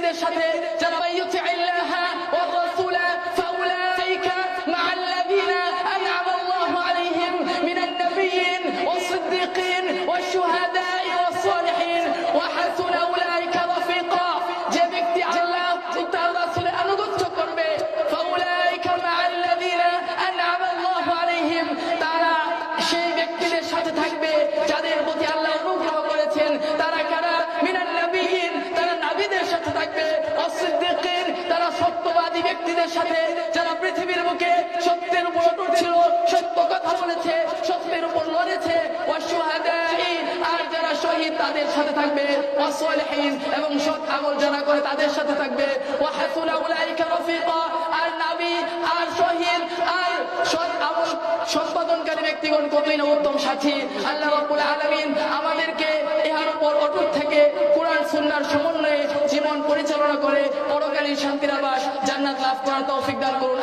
ব্যক্তিদের সাথে যারা ইউতি'আল্লাহা ওয়া রাসূলা ফাউলাইকা মা'আল্লাযীনা আন'আমা আল্লাহু আলাইহিম মিনান নাবিয়্যিন ওয়াস-সিদ্দীকিন ওয়াশ-শুহাদা'i ওয়াস-সালিহিন ওয়া হাসুনা উলাইকা রাফিকা। যে ব্যক্তি আল্লাহ ও তার রাসূলের আনুগত্য করবে, ফাউলাইকা মা'আল্লাযীনা আন'আমা আল্লাহু আলাইহিম, তারা সেই ব্যক্তিদের সাথে থাকবে যাদের প্রতি আল্লাহ অনুগ্রহ করেছেন। তারা কারা? মিনান নাবিয়্যিন, তারা নবীদের সাথে থাকবে। ওয়াস-সিদ্দীকিন, তারা সত্যবাদী ব্যক্তিদের সাথে যারা পৃথিবীর বুকে সত্যের উপর অটুট ছিল, সত্য কথা বলেছে, সত্যের উপর লড়েছে। ওয়াশ-শুহাদা'i, আর যারা শহীদ তাদের সাথে থাকবে। ওয়াস-সালিহিন, এবং সৎ আমল যারা করে তাদের সাথে থাকবে। ওয়া হাসুনা উলাইকা রাফিকা, আর নবী আর শহীদ আর সৎ আমল সম্পাদনকারী ব্যক্তিগণ কতই না উত্তম সাথী। আল্লাহ রাব্বুল আলামিন আমাদেরকে ইহার উপর অটুট থেকে কোরআন সুন্নাহর সমন্বয়ে জীবন পরিচালনা করে পরকালীন শান্তির আবাস জান্নাত লাভ করার তৌফিক দান করুন।